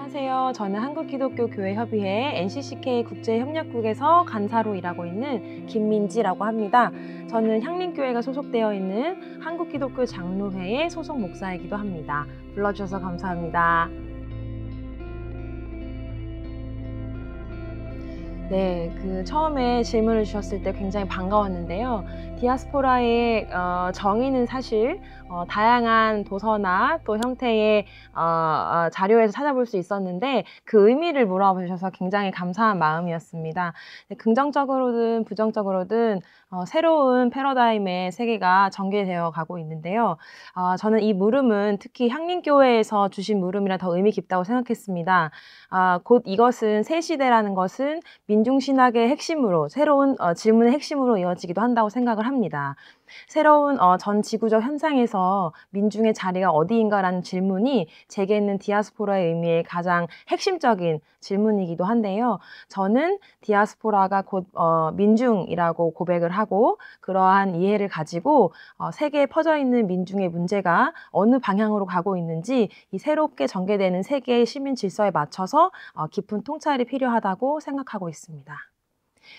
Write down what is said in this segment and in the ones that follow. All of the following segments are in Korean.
안녕하세요. 저는 한국기독교교회협의회 NCCK 국제협력국에서 간사로 일하고 있는 김민지라고 합니다. 저는 향림교회가 소속되어 있는 한국기독교 장로회의 소속 목사이기도 합니다. 불러주셔서 감사합니다. 네, 처음에 질문을 주셨을 때 굉장히 반가웠는데요. 디아스포라의 정의는 사실 다양한 도서나 또 형태의 자료에서 찾아볼 수 있었는데 그 의미를 물어보셔서 굉장히 감사한 마음이었습니다. 네, 긍정적으로든 부정적으로든 새로운 패러다임의 세계가 전개되어 가고 있는데요. 저는 이 물음은 특히 향림교회에서 주신 물음이라 더 의미 깊다고 생각했습니다. 곧 이것은 새 시대라는 것은 민중신학의 핵심으로 새로운 질문의 핵심으로 이어지기도 한다고 생각을 합니다. 새로운 전 지구적 현상에서 민중의 자리가 어디인가라는 질문이 제게 있는 디아스포라의 의미의 가장 핵심적인 질문이기도 한데요. 저는 디아스포라가 곧 민중이라고 고백을 하고 그러한 이해를 가지고 세계에 퍼져 있는 민중의 문제가 어느 방향으로 가고 있는지 이 새롭게 전개되는 세계의 시민 질서에 맞춰서 깊은 통찰이 필요하다고 생각하고 있습니다.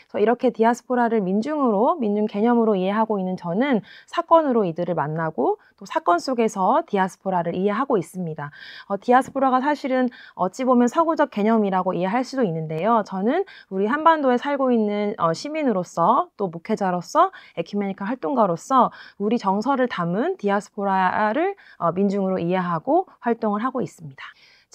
그래서 이렇게 디아스포라를 민중 개념으로 이해하고 있는 저는 사건으로 이들을 만나고 또 사건 속에서 디아스포라를 이해하고 있습니다. 디아스포라가 사실은 어찌 보면 서구적 개념이라고 이해할 수도 있는데요. 저는 우리 한반도에 살고 있는 시민으로서 또 목회자로서 에큐메니컬 활동가로서 우리 정서를 담은 디아스포라를 민중으로 이해하고 활동을 하고 있습니다.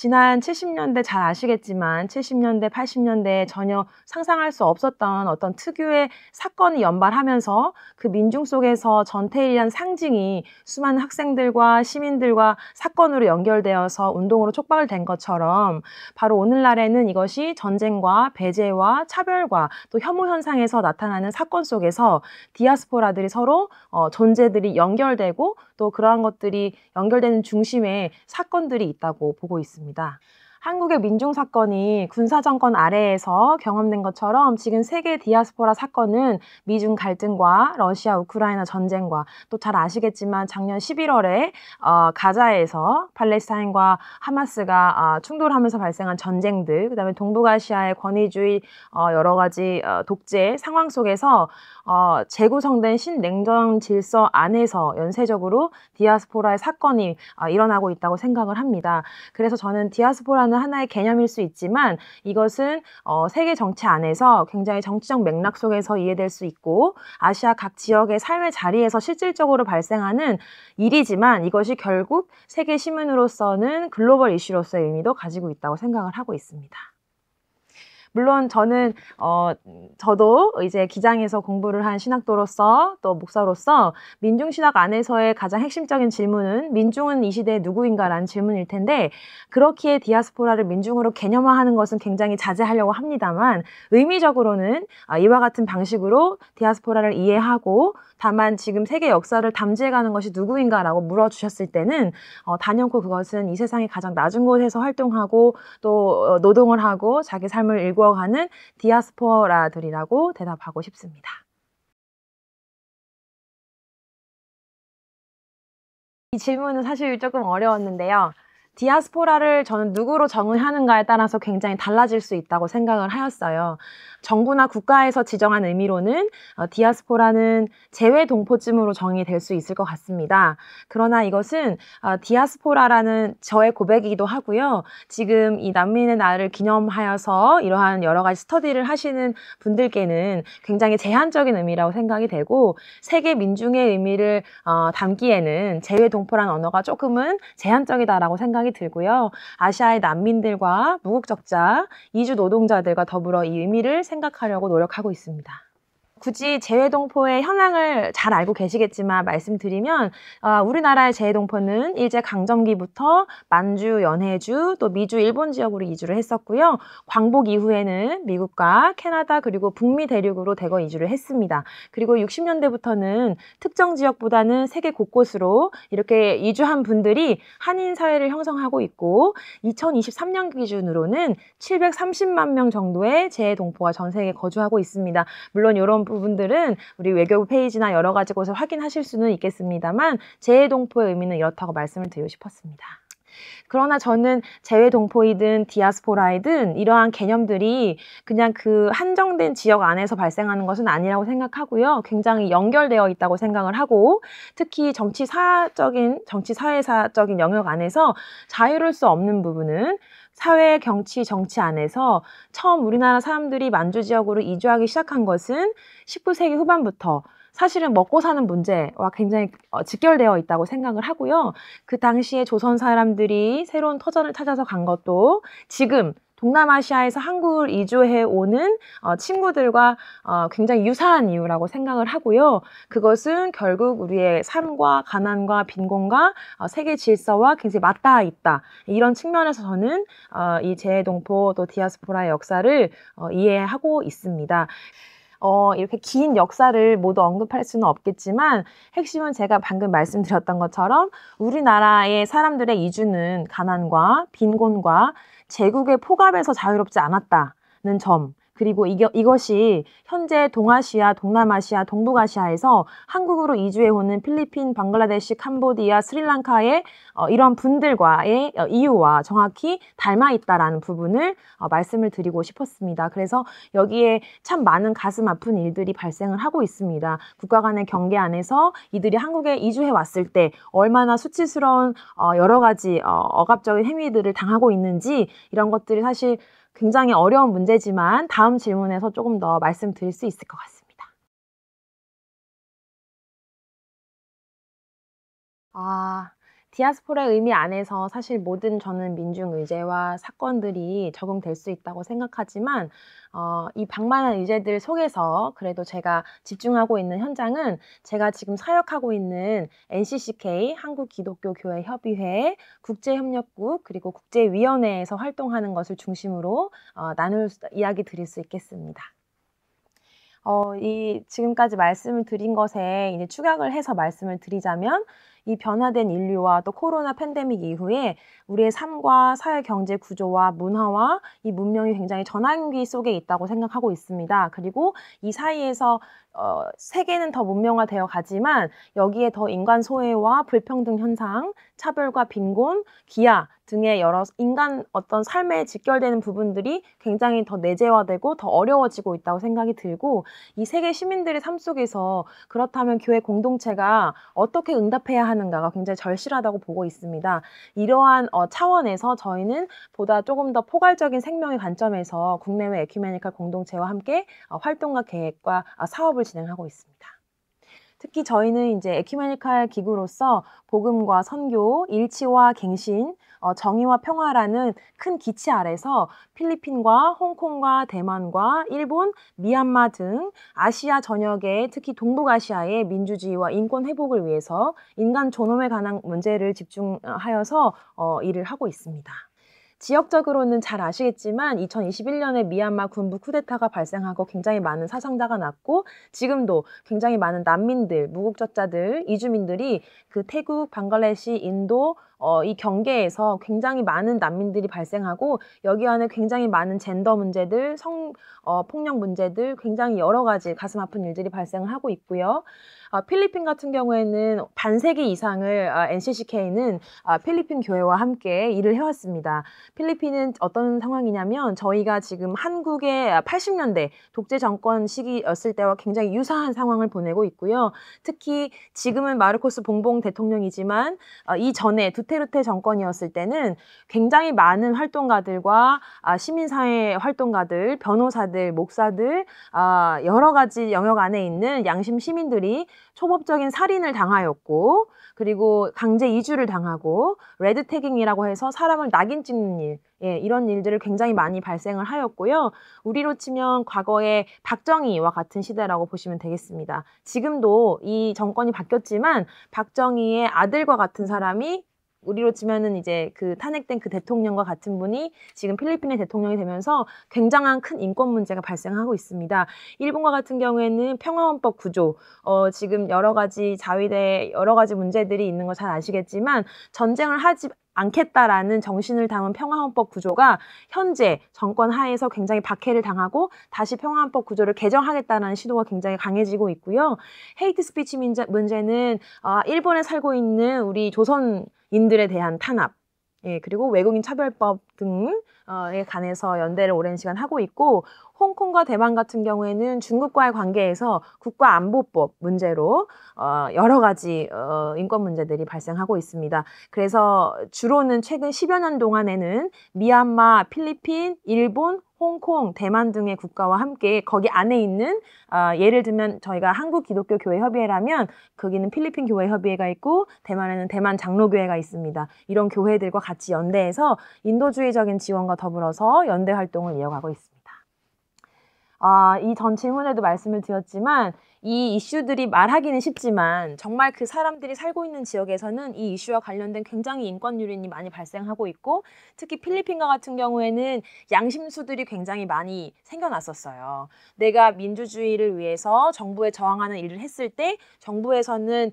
지난 70년대 잘 아시겠지만 70년대, 80년대에 전혀 상상할 수 없었던 어떤 특유의 사건이 연발하면서 그 민중 속에서 전태일이라는 상징이 수많은 학생들과 시민들과 사건으로 연결되어서 운동으로 촉발을 된 것처럼 바로 오늘날에는 이것이 전쟁과 배제와 차별과 또 혐오 현상에서 나타나는 사건 속에서 디아스포라들이 서로 존재들이 연결되고 또 그러한 것들이 연결되는 중심에 사건들이 있다고 보고 있습니다. 한국의 민중사건이 군사정권 아래에서 경험된 것처럼 지금 세계 디아스포라 사건은 미중 갈등과 러시아 우크라이나 전쟁과 또 잘 아시겠지만 작년 11월에 가자에서 팔레스타인과 하마스가 충돌하면서 발생한 전쟁들, 그다음에 동북아시아의 권위주의 여러 가지 독재 상황 속에서 재구성된 신냉전 질서 안에서 연쇄적으로 디아스포라의 사건이 일어나고 있다고 생각을 합니다. 그래서 저는 디아스포라는 하나의 개념일 수 있지만 이것은 세계 정치 안에서 굉장히 정치적 맥락 속에서 이해될 수 있고 아시아 각 지역의 삶의 자리에서 실질적으로 발생하는 일이지만 이것이 결국 세계 시민으로서는 글로벌 이슈로서의 의미도 가지고 있다고 생각을 하고 있습니다. 물론 저도 이제 기장에서 공부를 한 신학도로서 또 목사로서 민중신학 안에서의 가장 핵심적인 질문은 민중은 이 시대에 누구인가라는 질문일 텐데 그렇기에 디아스포라를 민중으로 개념화하는 것은 굉장히 자제하려고 합니다만 의미적으로는 이와 같은 방식으로 디아스포라를 이해하고 다만 지금 세계 역사를 담지해가는 것이 누구인가라고 물어주셨을 때는 단연코 그것은 이 세상의 가장 낮은 곳에서 활동하고 또 노동을 하고 자기 삶을 일구어가는 디아스포라들이라고 대답하고 싶습니다. 이 질문은 사실 조금 어려웠는데요. 디아스포라를 저는 누구로 정의하는가에 따라서 굉장히 달라질 수 있다고 생각을 하였어요. 정부나 국가에서 지정한 의미로는 디아스포라는 재외동포쯤으로 정의될 수 있을 것 같습니다. 그러나 이것은 디아스포라라는 저의 고백이기도 하고요. 지금 이 난민의 날을 기념하여서 이러한 여러 가지 스터디를 하시는 분들께는 굉장히 제한적인 의미라고 생각이 되고 세계 민중의 의미를 담기에는 재외동포라는 언어가 조금은 제한적이다라고 생각이 들고요. 아시아의 난민들과 무국적자, 이주 노동자들과 더불어 이 의미를 생각하려고 노력하고 있습니다. 굳이 재외동포의 현황을 잘 알고 계시겠지만 말씀드리면 우리나라의 재외동포는 일제강점기부터 만주, 연해주, 또 미주, 일본 지역으로 이주를 했었고요. 광복 이후에는 미국과 캐나다 그리고 북미 대륙으로 대거 이주를 했습니다. 그리고 60년대부터는 특정 지역보다는 세계 곳곳으로 이렇게 이주한 분들이 한인 사회를 형성하고 있고 2023년 기준으로는 730만 명 정도의 재외동포가 전 세계에 거주하고 있습니다. 물론 이런 부분들은 우리 외교부 페이지나 여러 가지 곳을 확인하실 수는 있겠습니다만 재외동포의 의미는 이렇다고 말씀을 드리고 싶었습니다. 그러나 저는 재외동포이든 디아스포라이든 이러한 개념들이 그냥 그 한정된 지역 안에서 발생하는 것은 아니라고 생각하고요. 굉장히 연결되어 있다고 생각을 하고, 특히 정치사회사적인 영역 안에서 자유로울 수 없는 부분은 사회, 경치, 정치 안에서 처음 우리나라 사람들이 만주 지역으로 이주하기 시작한 것은 19세기 후반부터 사실은 먹고 사는 문제와 굉장히 직결되어 있다고 생각을 하고요. 그 당시에 조선 사람들이 새로운 터전을 찾아서 간 것도 지금 동남아시아에서 한국을 이주해 오는 친구들과 굉장히 유사한 이유라고 생각을 하고요. 그것은 결국 우리의 삶과 가난과 빈곤과 세계 질서와 굉장히 맞닿아 있다. 이런 측면에서 저는 이 재외동포 또 디아스포라의 역사를 이해하고 있습니다. 이렇게 긴 역사를 모두 언급할 수는 없겠지만 핵심은 제가 방금 말씀드렸던 것처럼 우리나라의 사람들의 이주는 가난과 빈곤과 제국의 포갑에서 자유롭지 않았다는 점, 그리고 이것이 현재 동아시아, 동남아시아, 동북아시아에서 한국으로 이주해오는 필리핀, 방글라데시, 캄보디아, 스리랑카의 이런 분들과의 이유와 정확히 닮아 있다라는 부분을 말씀을 드리고 싶었습니다. 그래서 여기에 참 많은 가슴 아픈 일들이 발생을 하고 있습니다. 국가 간의 경계 안에서 이들이 한국에 이주해 왔을 때 얼마나 수치스러운 여러 가지 억압적인 행위들을 당하고 있는지, 이런 것들이 사실 굉장히 어려운 문제지만 다음 질문에서 조금 더 말씀드릴 수 있을 것 같습니다. 디아스포라의 의미 안에서 사실 모든 저는 민중 의제와 사건들이 적용될 수 있다고 생각하지만 이 방만한 의제들 속에서 그래도 제가 집중하고 있는 현장은 제가 지금 사역하고 있는 NCCK 한국기독교교회협의회 국제협력국 그리고 국제위원회에서 활동하는 것을 중심으로 이야기 드릴 수 있겠습니다. 지금까지 말씀을 드린 것에 이제 축약을 해서 말씀을 드리자면, 이 변화된 인류와 또 코로나 팬데믹 이후에 우리의 삶과 사회 경제 구조와 문화와 이 문명이 굉장히 전환기 속에 있다고 생각하고 있습니다. 그리고 이 사이에서 세계는 더 문명화되어 가지만 여기에 더 인간 소외와 불평등 현상, 차별과 빈곤, 기아 등의 여러 인간 어떤 삶에 직결되는 부분들이 굉장히 더 내재화되고 더 어려워지고 있다고 생각이 들고, 이 세계 시민들의 삶 속에서 그렇다면 교회 공동체가 어떻게 응답해야 하는가가 굉장히 절실하다고 보고 있습니다. 이러한 차원에서 저희는 보다 조금 더 포괄적인 생명의 관점에서 국내외 에큐메니컬 공동체와 함께 활동과 계획과 사업을 진행하고 있습니다. 특히 저희는 이제 에큐메니컬 기구로서 복음과 선교, 일치와 갱신, 정의와 평화라는 큰 기치 아래서 필리핀과 홍콩과 대만과 일본, 미얀마 등 아시아 전역의 특히 동북아시아의 민주주의와 인권 회복을 위해서 인간 존엄에 관한 문제를 집중하여서 일을 하고 있습니다. 지역적으로는 잘 아시겠지만 2021년에 미얀마 군부 쿠데타가 발생하고 굉장히 많은 사상자가 났고, 지금도 굉장히 많은 난민들, 무국적자들, 이주민들이 그 태국, 방글라데시, 인도 이 경계에서 굉장히 많은 난민들이 발생하고, 여기 안에 굉장히 많은 젠더 문제들, 폭력 문제들, 굉장히 여러 가지 가슴 아픈 일들이 발생을 하고 있고요. 필리핀 같은 경우에는 반세기 이상을 NCCK는 필리핀 교회와 함께 일을 해왔습니다. 필리핀은 어떤 상황이냐면 저희가 지금 한국의 80년대 독재 정권 시기였을 때와 굉장히 유사한 상황을 보내고 있고요. 특히 지금은 마르코스 봉봉 대통령이지만 이전에 두테르테 정권이었을 때는 굉장히 많은 활동가들과 시민사회 활동가들, 변호사들, 목사들, 여러 가지 영역 안에 있는 양심 시민들이 초법적인 살인을 당하였고, 그리고 강제 이주를 당하고 레드태깅이라고 해서 사람을 낙인 찍는 일, 이런 일들을 굉장히 많이 발생을 하였고요. 우리로 치면 과거의 박정희와 같은 시대라고 보시면 되겠습니다. 지금도 이 정권이 바뀌었지만 박정희의 아들과 같은 사람이, 우리로 치면은 이제 그 탄핵된 그 대통령과 같은 분이 지금 필리핀의 대통령이 되면서 굉장한 큰 인권 문제가 발생하고 있습니다. 일본과 같은 경우에는 평화헌법 구조, 지금 여러 가지 자위대 여러 가지 문제들이 있는 거 잘 아시겠지만 전쟁을 하지 않겠다라는 정신을 담은 평화헌법 구조가 현재 정권 하에서 굉장히 박해를 당하고 다시 평화헌법 구조를 개정하겠다는 시도가 굉장히 강해지고 있고요. 헤이트 스피치 문제는 일본에 살고 있는 우리 조선인들에 대한 탄압, 예, 그리고 외국인 차별법 등에 관해서 연대를 오랜 시간 하고 있고, 홍콩과 대만 같은 경우에는 중국과의 관계에서 국가안보법 문제로 여러 가지 인권 문제들이 발생하고 있습니다. 그래서 주로는 최근 10여 년 동안에는 미얀마, 필리핀, 일본, 홍콩, 대만 등의 국가와 함께 거기 안에 있는 예를 들면 저희가 한국기독교교회협의회라면 거기는 필리핀 교회협의회가 있고 대만에는 대만 장로교회가 있습니다. 이런 교회들과 같이 연대해서 인도주의적인 지원과 더불어서 연대 활동을 이어가고 있습니다. 이 전 질문에도 말씀을 드렸지만 이 이슈들이 말하기는 쉽지만 정말 그 사람들이 살고 있는 지역에서는 이 이슈와 관련된 굉장히 인권 유린이 많이 발생하고 있고, 특히 필리핀과 같은 경우에는 양심수들이 굉장히 많이 생겨났었어요. 내가 민주주의를 위해서 정부에 저항하는 일을 했을 때 정부에서는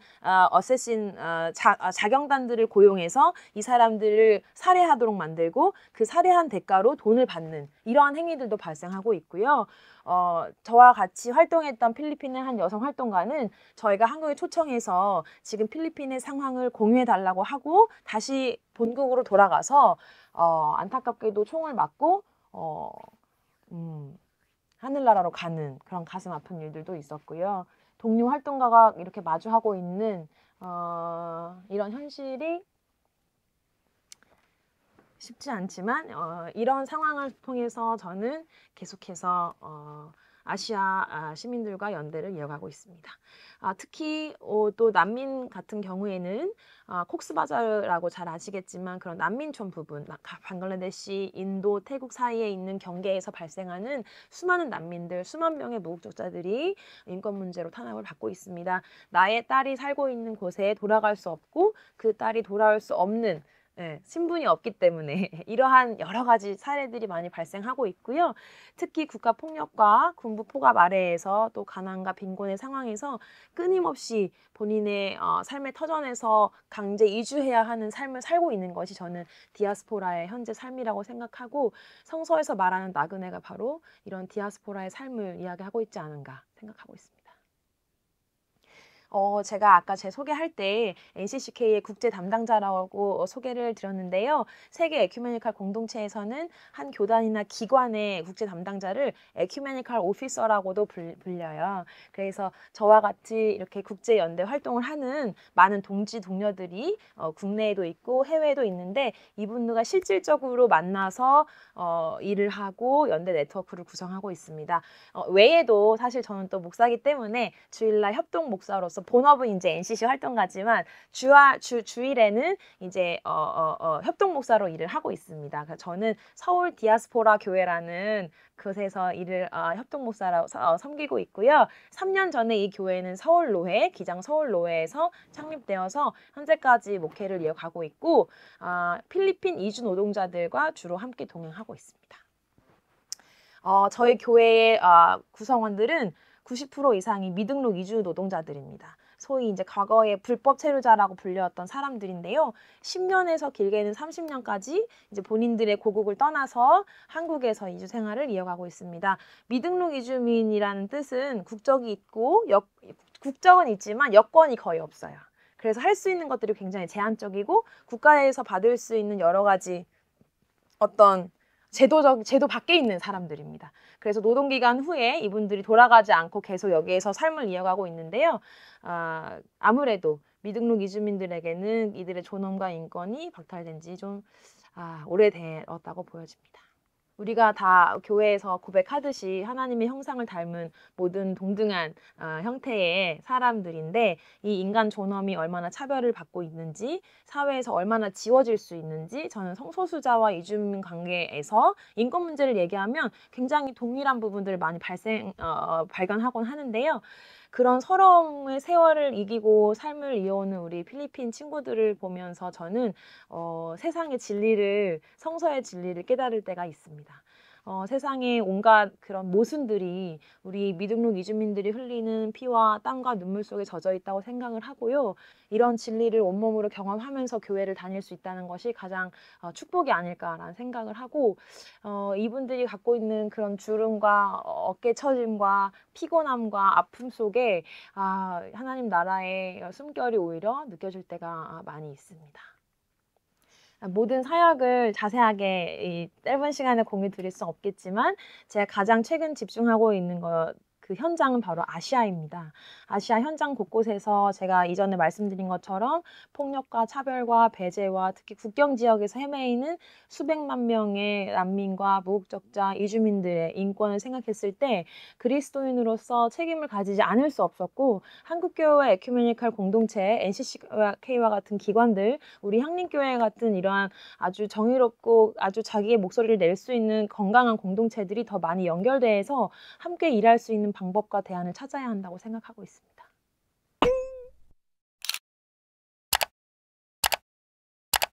자경단들을 고용해서 이 사람들을 살해하도록 만들고 그 살해한 대가로 돈을 받는 이러한 행위들도 발생하고 있고요. 저와 같이 활동했던 필리핀의 한 여성 활동가는 저희가 한국에 초청해서 지금 필리핀의 상황을 공유해달라고 하고 다시 본국으로 돌아가서 안타깝게도 총을 맞고 하늘나라로 가는 그런 가슴 아픈 일들도 있었고요. 동료 활동가가 이렇게 마주하고 있는 이런 현실이 쉽지 않지만 이런 상황을 통해서 저는 계속해서 아시아 시민들과 연대를 이어가고 있습니다. 특히 또 난민 같은 경우에는 콕스바자르라고 잘 아시겠지만 그런 난민촌 부분, 방글라데시, 인도, 태국 사이에 있는 경계에서 발생하는 수많은 난민들, 수만 명의 무국적자들이 인권 문제로 탄압을 받고 있습니다. 나의 딸이 살고 있는 곳에 돌아갈 수 없고 그 딸이 돌아올 수 없는 신분이 없기 때문에 이러한 여러 가지 사례들이 많이 발생하고 있고요. 특히 국가폭력과 군부 포갑 아래에서 또 가난과 빈곤의 상황에서 끊임없이 본인의 삶의 터전에서 강제 이주해야 하는 삶을 살고 있는 것이 저는 디아스포라의 현재 삶이라고 생각하고, 성서에서 말하는 나그네가 바로 이런 디아스포라의 삶을 이야기하고 있지 않은가 생각하고 있습니다. 제가 아까 제 소개할 때 NCCK의 국제 담당자라고 소개를 드렸는데요. 세계 에큐메니칼 공동체에서는 한 교단이나 기관의 국제 담당자를 에큐메니칼 오피서라고도 불려요. 그래서 저와 같이 이렇게 국제 연대 활동을 하는 많은 동지 동료들이 국내에도 있고 해외에도 있는데, 이분들과 실질적으로 만나서 일을 하고 연대 네트워크를 구성하고 있습니다. 외에도 사실 저는 또 목사이기 때문에 주일날 협동 목사로서 본업은 이제 NCC 활동가지만 주일에는 이제 협동 목사로 일을 하고 있습니다. 그래서 저는 서울 디아스포라 교회라는 곳에서 일을 협동 목사로 섬기고 있고요. 3년 전에 이 교회는 서울로회, 기장 서울로회에서 창립되어서 현재까지 목회를 이어가고 있고, 필리핀 이주 노동자들과 주로 함께 동행하고 있습니다. 저희 교회의 구성원들은 90% 이상이 미등록 이주 노동자들입니다. 소위 이제 과거에 불법 체류자라고 불렸던 사람들인데요. 10년에서 길게는 30년까지 이제 본인들의 고국을 떠나서 한국에서 이주 생활을 이어가고 있습니다. 미등록 이주민이라는 뜻은 국적이 있고 국적은 있지만 여권이 거의 없어요. 그래서 할 수 있는 것들이 굉장히 제한적이고 국가에서 받을 수 있는 여러 가지 어떤 제도 밖에 있는 사람들입니다. 그래서 노동기간 후에 이분들이 돌아가지 않고 계속 여기에서 삶을 이어가고 있는데요. 아무래도 미등록 이주민들에게는 이들의 존엄과 인권이 박탈된 지 좀 오래되었다고 보여집니다. 우리가 다 교회에서 고백하듯이 하나님의 형상을 닮은 모든 동등한 형태의 사람들인데, 이 인간 존엄이 얼마나 차별을 받고 있는지, 사회에서 얼마나 지워질 수 있는지, 저는 성소수자와 이주민 관계에서 인권 문제를 얘기하면 굉장히 동일한 부분들을 많이 발견하곤 하는데요. 그런 서러움의 세월을 이기고 삶을 이어오는 우리 필리핀 친구들을 보면서 저는 세상의 진리를, 성서의 진리를 깨달을 때가 있습니다. 세상에 온갖 그런 모순들이 우리 미등록 이주민들이 흘리는 피와 땀과 눈물 속에 젖어 있다고 생각을 하고요. 이런 진리를 온몸으로 경험하면서 교회를 다닐 수 있다는 것이 가장 축복이 아닐까라는 생각을 하고, 이분들이 갖고 있는 그런 주름과 어깨 처짐과 피곤함과 아픔 속에 하나님 나라의 숨결이 오히려 느껴질 때가 많이 있습니다. 모든 사역을 자세하게 이 짧은 시간에 공유 드릴 수 없겠지만 제가 가장 최근 집중하고 있는 그 현장은 바로 아시아입니다. 아시아 현장 곳곳에서 제가 이전에 말씀드린 것처럼 폭력과 차별과 배제와 특히 국경 지역에서 헤매이는 수백만 명의 난민과 무국적자, 이주민들의 인권을 생각했을 때 그리스도인으로서 책임을 가지지 않을 수 없었고 한국교회 에큐메니컬 공동체, NCCK와 같은 기관들, 우리 향림교회 같은 이러한 아주 정의롭고 아주 자기의 목소리를 낼 수 있는 건강한 공동체들이 더 많이 연결돼서 함께 일할 수 있는 방법과 대안을 찾아야 한다고 생각하고 있습니다.